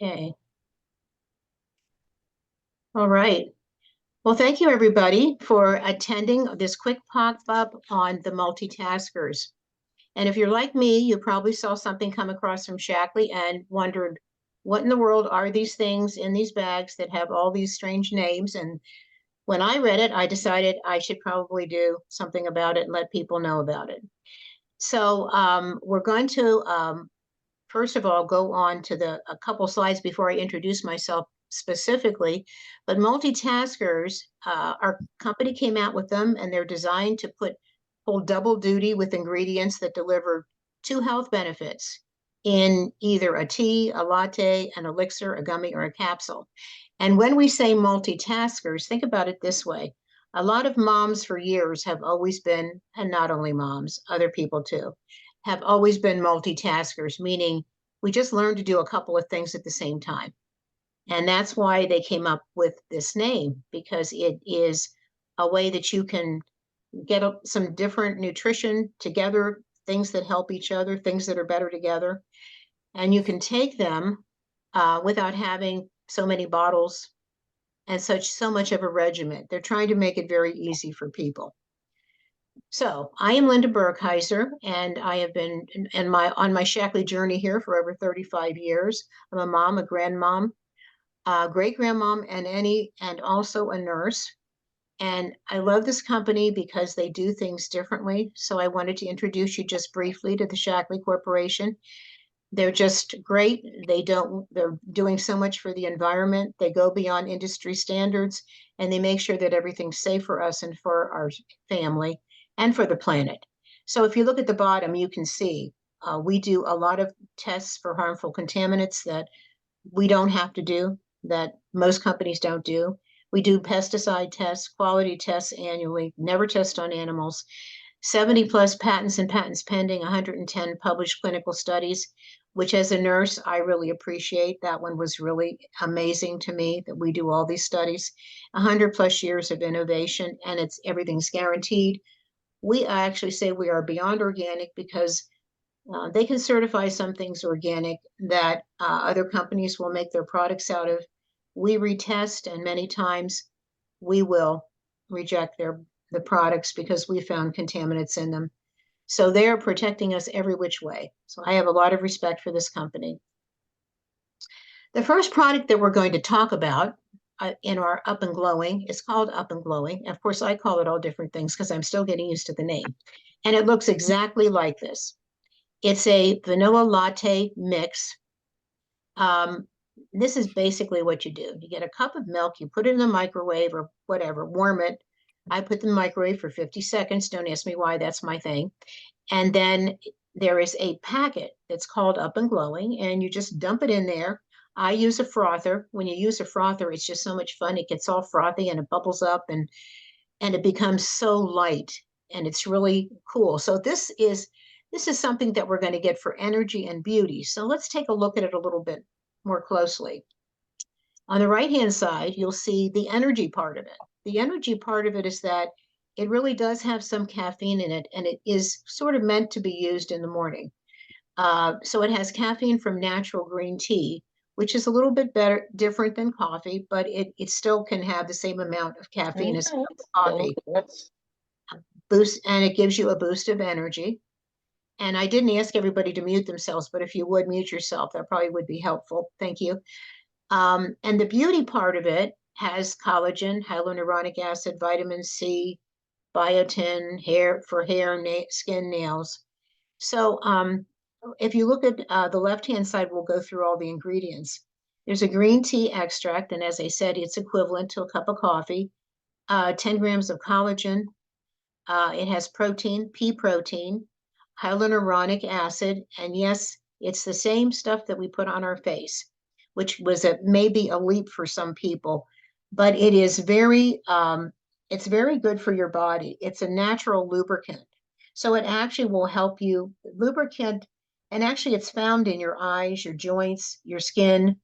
Okay. All right. Well, thank you everybody for attending this quick pop-up on the multitaskers. And if you're like me, you probably saw something come across from Shackley and wondered, what in the world are these things in these bags that have all these strange names? And when I read it, I decided I should probably do something about it and let people know about it. So we're going to first of all, go on to a couple slides before I introduce myself specifically. But multitaskers, our company came out with them, and they're designed to hold double duty with ingredients that deliver two health benefits in either a tea, a latte, an elixir, a gummy, or a capsule. And when we say multitaskers, think about it this way. A lot of moms for years have always been, and not only moms, other people too, have always been multitaskers, meaning we just learned to do a couple of things at the same time. And that's why they came up with this name, because it is a way that you can get some different nutrition together, things that help each other, things that are better together. And you can take them without having so many bottles and so much of a regimen. They're trying to make it very easy for people. So I am Linda Bergheiser, and I have been on my Shackley journey here for over 35 years. I'm a mom, a grandmom, great grandmom, and also a nurse. And I love this company because they do things differently. So I wanted to introduce you just briefly to the Shackley Corporation. They're just great. They're doing so much for the environment. They go beyond industry standards, and they make sure that everything's safe for us and for our family and for the planet. So if you look at the bottom, you can see we do a lot of tests for harmful contaminants that we don't have to do, that most companies don't do. We do pesticide tests, quality tests annually, never test on animals. 70 plus patents and patents pending, 110 published clinical studies, which as a nurse, I really appreciate. That one was really amazing to me that we do all these studies. 100 plus years of innovation, and everything's guaranteed. We actually say we are beyond organic because they can certify some things organic that other companies will make their products out of. We retest, and many times we will reject the products because we found contaminants in them. So they are protecting us every which way. So I have a lot of respect for this company. The first product that we're going to talk about in our Up and Glowing is called Up and Glowing. Of course, I call it all different things because I'm still getting used to the name. And it looks exactly like this. It's a vanilla latte mix. This is basically what you do. You get a cup of milk, you put it in the microwave or whatever, warm it. I put the microwave for 50 seconds. Don't ask me why, that's my thing. And then there is a packet that's called Up and Glowing, and you just dump it in there. I use a frother. When you use a frother, it's just so much fun. It gets all frothy and it bubbles up and it becomes so light, and it's really cool. So this is something that we're going to get for energy and beauty. So let's take a look at it a little bit more closely. On the right-hand side, you'll see the energy part of it. The energy part of it is that it really does have some caffeine in it, and it is sort of meant to be used in the morning. So it has caffeine from natural green tea, which is a little bit different than coffee, but it still can have the same amount of caffeine as coffee. And it gives you a boost of energy. And I didn't ask everybody to mute themselves, but if you would mute yourself, that probably would be helpful. Thank you. And the beauty part of it has collagen, hyaluronic acid, vitamin C, biotin, hair, skin, nails. So if you look at the left-hand side, we'll go through all the ingredients. There's a green tea extract, and as I said, it's equivalent to a cup of coffee. 10 grams of collagen. It has protein, pea protein, hyaluronic acid, and yes, it's the same stuff that we put on our face, which was maybe a leap for some people, but it is it's very good for your body. It's a natural lubricant. So it actually will help you lubricant, and actually it's found in your eyes, your joints, your skin,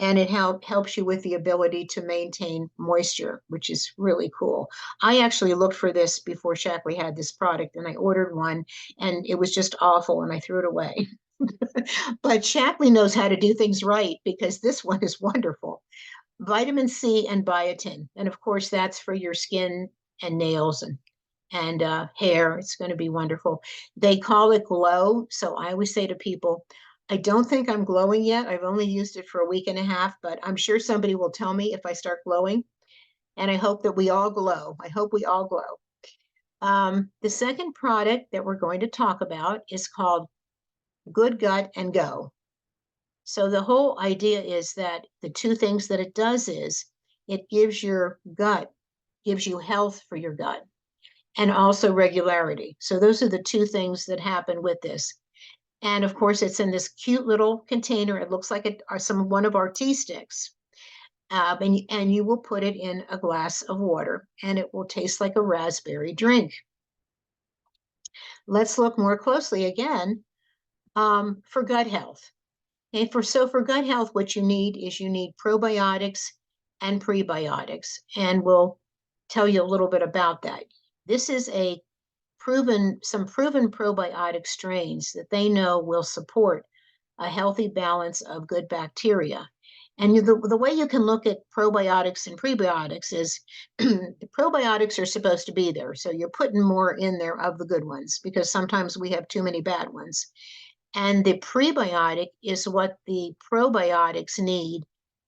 and it helps you with the ability to maintain moisture, which is really cool. I actually looked for this before Shackley had this product, and I ordered one, and it was just awful, and I threw it away. But Shackley knows how to do things right because this one is wonderful. Vitamin C and biotin. And of course, that's for your skin and nails and hair. It's going to be wonderful. They call it glow. So I always say to people, I don't think I'm glowing yet. I've only used it for a week and a half, but I'm sure somebody will tell me if I start glowing. And I hope that we all glow. I hope we all glow. The second product that we're going to talk about is called Good Gut and Go. So the whole idea is that the two things that it does is it gives your gut, gives you health for your gut and also regularity. So those are the two things that happen with this. And of course, it's in this cute little container. It looks like it are one of our tea sticks. And you will put it in a glass of water and it will taste like a raspberry drink. Let's look more closely again for gut health. And for gut health, what you need is you need probiotics and prebiotics, and we'll tell you a little bit about that. This is some proven probiotic strains that they know will support a healthy balance of good bacteria. And the way you can look at probiotics and prebiotics is the probiotics are supposed to be there. So you're putting more in there of the good ones because sometimes we have too many bad ones. And the prebiotic is what the probiotics need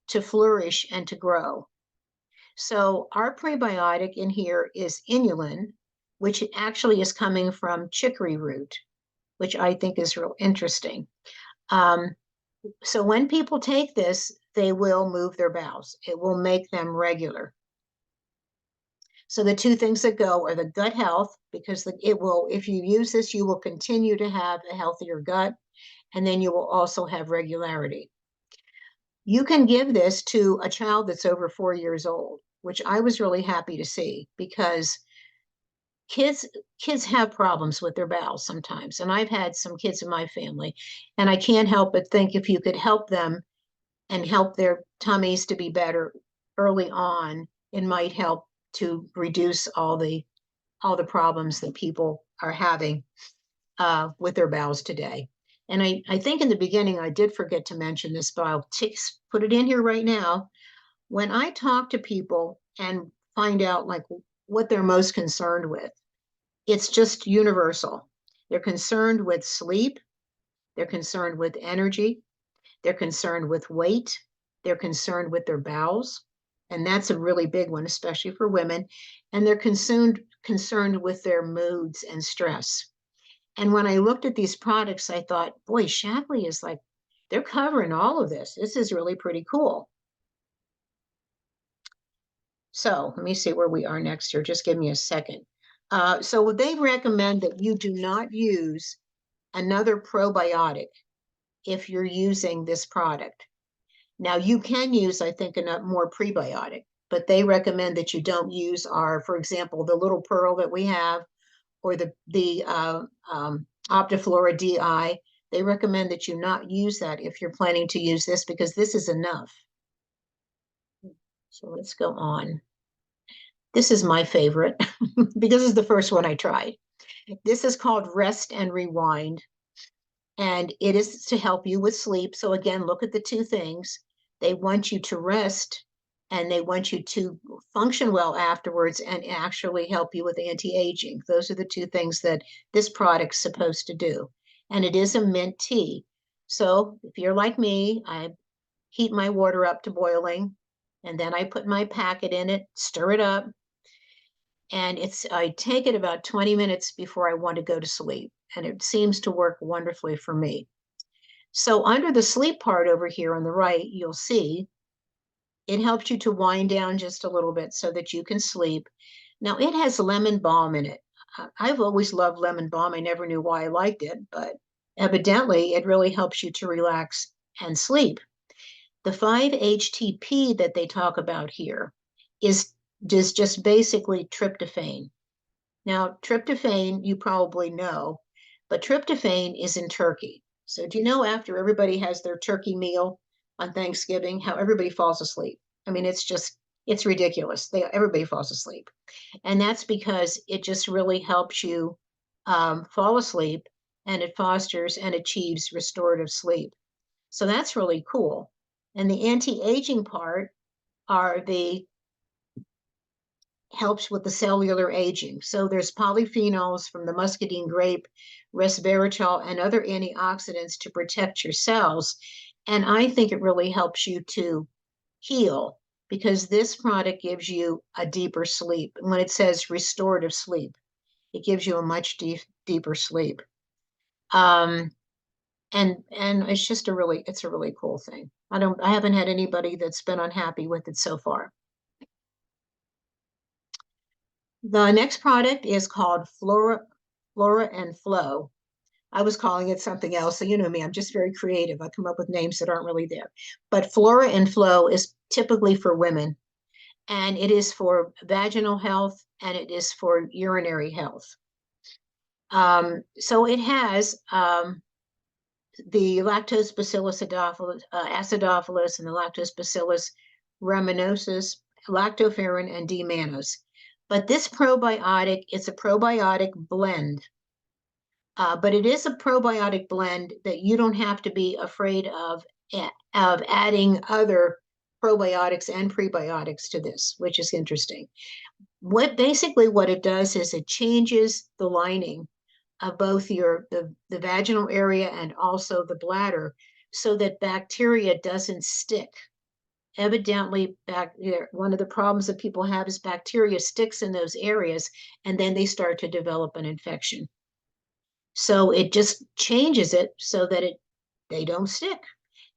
to flourish and to grow. So our prebiotic in here is inulin, which actually is coming from chicory root, which I think is real interesting. So when people take this, they will move their bowels. It will make them regular. So the two things that go are the gut health, because if you use this, you will continue to have a healthier gut, and then you will also have regularity. You can give this to a child that's over 4 years old, which I was really happy to see because kids have problems with their bowels sometimes. And I've had some kids in my family, and I can't help but think if you could help them and help their tummies to be better early on, it might help to reduce all the problems that people are having with their bowels today. And I think in the beginning I did forget to mention this, but I'll put it in here right now. When I talk to people and find out like what they're most concerned with, it's just universal. They're concerned with sleep. They're concerned with energy. They're concerned with weight. They're concerned with their bowels. And that's a really big one, especially for women. And they're concerned with their moods and stress. And when I looked at these products, I thought, boy, Shackley is like, they're covering all of this. This is really pretty cool. So let me see where we are next here. Just give me a second. So they recommend that you do not use another probiotic if you're using this product. Now you can use, I think, a more prebiotic, but they recommend that you don't use for example, the little pearl that we have, or the Optiflora DI. They recommend that you not use that if you're planning to use this because this is enough. So let's go on. This is my favorite because it's the first one I tried. This is called Rest and Rewind, and it is to help you with sleep. So again, look at the two things. They want you to rest and they want you to function well afterwards and actually help you with anti-aging. Those are the two things that this product's supposed to do. And it is a mint tea. So if you're like me, I heat my water up to boiling, and then I put my packet in it, stir it up, and I take it about 20 minutes before I want to go to sleep. And it seems to work wonderfully for me. So under the sleep part over here on the right, you'll see it helps you to wind down just a little bit so that you can sleep. Now it has lemon balm in it. I've always loved lemon balm. I never knew why I liked it, but evidently it really helps you to relax and sleep. The 5-HTP that they talk about here is just basically tryptophan. Now, tryptophan, you probably know, but tryptophan is in turkey. So do you know after everybody has their turkey meal on Thanksgiving, how everybody falls asleep? I mean, it's ridiculous. Everybody falls asleep. And that's because it just really helps you fall asleep. and it fosters and achieves restorative sleep. So that's really cool. And the anti-aging part are the helps with the cellular aging. So there's polyphenols from the muscadine grape, resveratrol, and other antioxidants to protect your cells. And I think it really helps you to heal because this product gives you a deeper sleep. When it says restorative sleep, it gives you a much deeper sleep. And it's just it's a really cool thing. I haven't had anybody that's been unhappy with it so far. The next product is called Flora and Flow. I was calling it something else. So you know me, I'm just very creative. I come up with names that aren't really there. But Flora and Flow is typically for women, and it is for vaginal health and it is for urinary health. So it has the lactose bacillus acidophilus and the lactose bacillus rhamnosus, lactoferrin, and D-mannose. But this probiotic, it's a probiotic blend. But it is a probiotic blend that you don't have to be afraid of adding other probiotics and prebiotics to this, which is interesting. What it does is it changes the lining of both the vaginal area and also the bladder so that bacteria doesn't stick. Evidently, one of the problems that people have is bacteria sticks in those areas and then they start to develop an infection. So it just changes it so that they don't stick.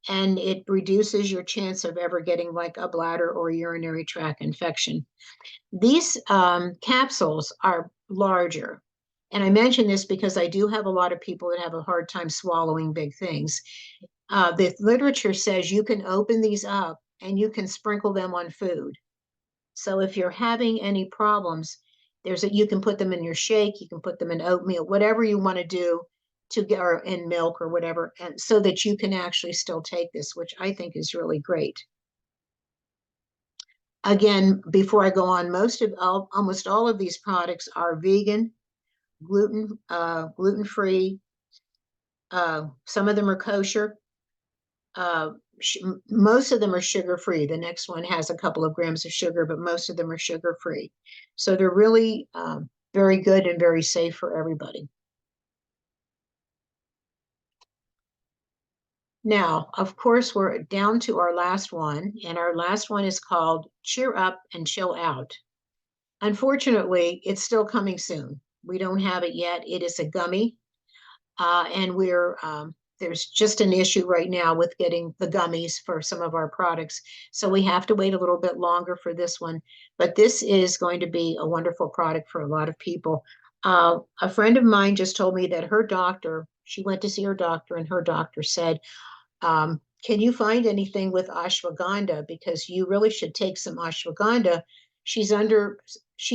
And it reduces your chance of ever getting like a bladder or urinary tract infection. These capsules are larger. And I mention this because I do have a lot of people that have a hard time swallowing big things. The literature says you can open these up and you can sprinkle them on food. So if you're having any problems, you can put them in your shake, you can put them in oatmeal, whatever you want to do to get or in milk or whatever, and so that you can actually still take this, which I think is really great. Again, before I go on, almost all of these products are vegan, gluten-free. Some of them are kosher. Most of them are sugar-free. The next one has a couple of grams of sugar, but most of them are sugar-free. So they're really very good and very safe for everybody. Now, of course, we're down to our last one, and our last one is called Cheer Up and Chill Out. Unfortunately, it's still coming soon. We don't have it yet. It is a gummy, and there's just an issue right now with getting the gummies for some of our products. So we have to wait a little bit longer for this one. But this is going to be a wonderful product for a lot of people. A friend of mine just told me that she went to see her doctor, and her doctor said, can you find anything with ashwagandha? Because you really should take some ashwagandha. She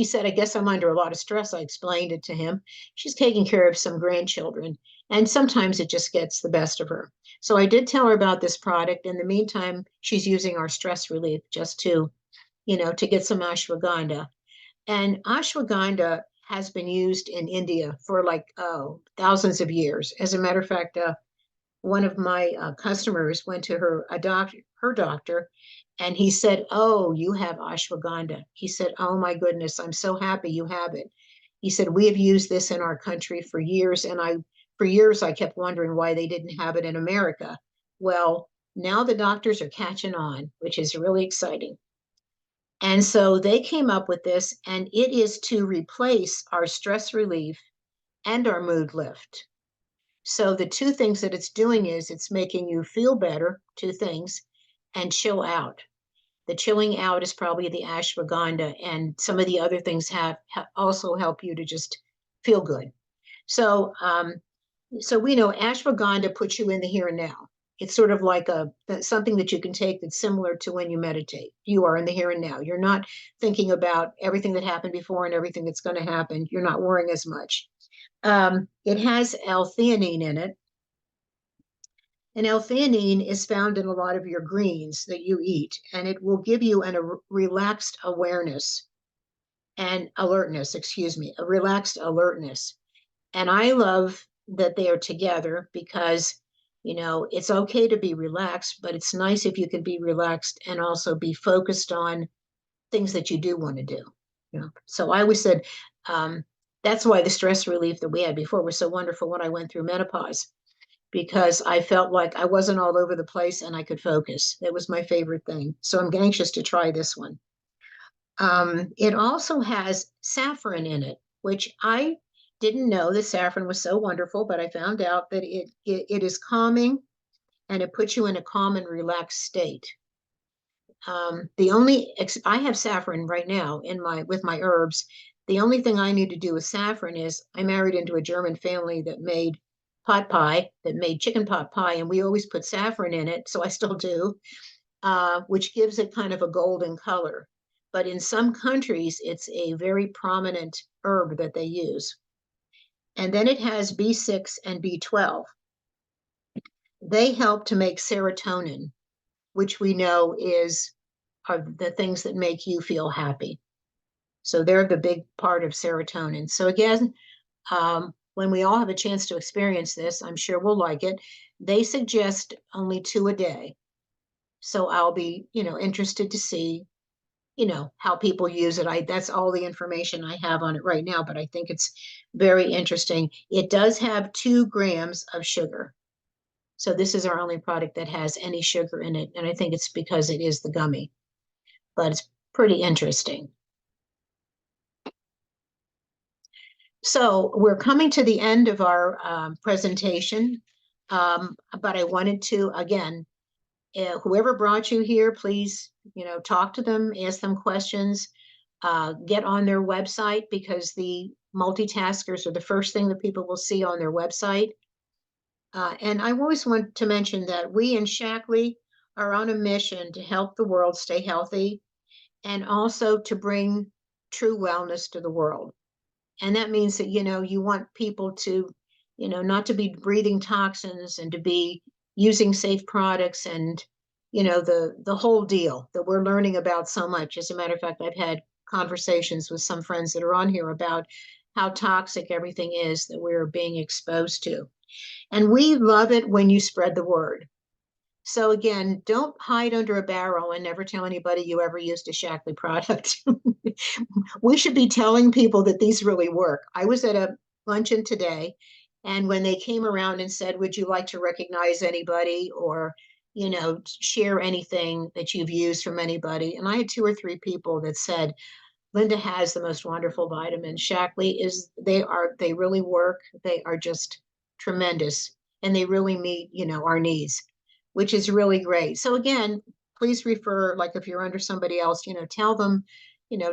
said, I guess I'm under a lot of stress. I explained it to him. She's taking care of some grandchildren, and sometimes it just gets the best of her. So I did tell her about this product. In the meantime, she's using our stress relief just to get some ashwagandha. And ashwagandha has been used in India for thousands of years. As a matter of fact, one of my customers went to her doctor, and he said, "Oh, you have ashwagandha." He said, "Oh my goodness, I'm so happy you have it." He said, "We have used this in our country for years, and for years I kept wondering why they didn't have it in America." Well, now the doctors are catching on, which is really exciting. And so they came up with this, and it is to replace our stress relief and our mood lift. So the two things that it's doing is it's making you feel better, two things, and chill out. The chilling out is probably the ashwagandha, and some of the other things also help you to just feel good. So, so we know ashwagandha puts you in the here and now. It's sort of like something that you can take that's similar to when you meditate. You are in the here and now. You're not thinking about everything that happened before and everything that's going to happen. You're not worrying as much. It has L-theanine in it. And L-theanine is found in a lot of your greens that you eat, and it will give you a relaxed awareness and alertness, a relaxed alertness. And I love that they are together because, it's okay to be relaxed, but it's nice if you can be relaxed and also be focused on things that you do want to do. So I always said, that's why the stress relief that we had before was so wonderful when I went through menopause, because I felt like I wasn't all over the place and I could focus. That was my favorite thing. So I'm anxious to try this one. It also has saffron in it, which I didn't know that saffron was so wonderful, but I found out that it is calming and it puts you in a calm and relaxed state. I have saffron right now with my herbs. The only thing I need to do with saffron is I married into a German family that made chicken pot pie, and we always put saffron in it, so I still do, which gives it kind of a golden color. But in some countries, it's a very prominent herb that they use. And then it has B6 and B12. They help to make serotonin, which we know are the things that make you feel happy. So they're the big part of serotonin. So again, when we all have a chance to experience this, I'm sure we'll like it. They suggest only 2 a day. So I'll be, interested to see, how people use it. That's all the information I have on it right now, but I think it's very interesting. It does have 2 grams of sugar. So this is our only product that has any sugar in it. And I think it's because it is the gummy, but it's pretty interesting. So we're coming to the end of our presentation, but I wanted to, again, whoever brought you here, please, talk to them, ask them questions, get on their website, because the multitaskers are the first thing that people will see on their website. And I always want to mention that we in Shackley are on a mission to help the world stay healthy and also to bring true wellness to the world. And that means that, you want people to, not to be breathing toxins and to be using safe products and, the whole deal that we're learning about so much. As a matter of fact, I've had conversations with some friends that are on here about how toxic everything is that we're being exposed to. And we love it when you spread the word. So again, don't hide under a barrel and never tell anybody you ever used a Shackley product. We should be telling people that these really work. I was at a luncheon today, and when they came around and said, would you like to recognize anybody or, share anything that you've used from anybody? And I had 2 or 3 people that said, Linda has the most wonderful vitamins. Shackley they really work. They are just tremendous, and they really meet, our needs, which is really great. So again, please refer, like if you're under somebody else, tell them,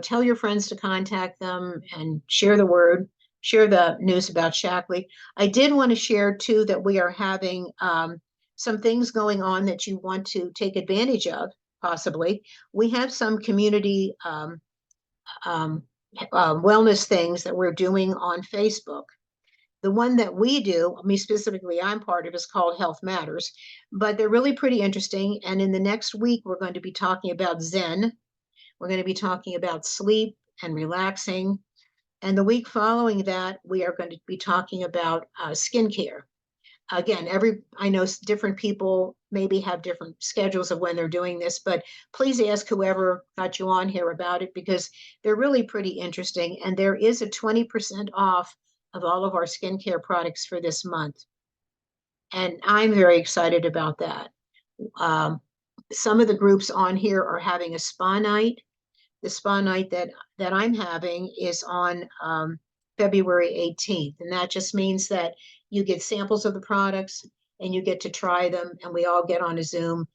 tell your friends to contact them and share the word, share the news about Shackley. I did want to share too that we are having some things going on that you want to take advantage of, possibly. We have some community wellness things that we're doing on Facebook. The one that we do, me specifically, I'm part of, is called Health Matters, but they're really pretty interesting. And in the next week, we're going to be talking about Zen. We're going to be talking about sleep and relaxing. And the week following that, we are going to be talking about skincare. Again, I know different people maybe have different schedules of when they're doing this, but please ask whoever got you on here about it, because they're really pretty interesting. And there is a 20% off of all of our skincare products for this month. And I'm very excited about that. Some of the groups on here are having a spa night. The spa night that I'm having is on February 18th. And that just means that you get samples of the products and you get to try them, and we all get on a Zoom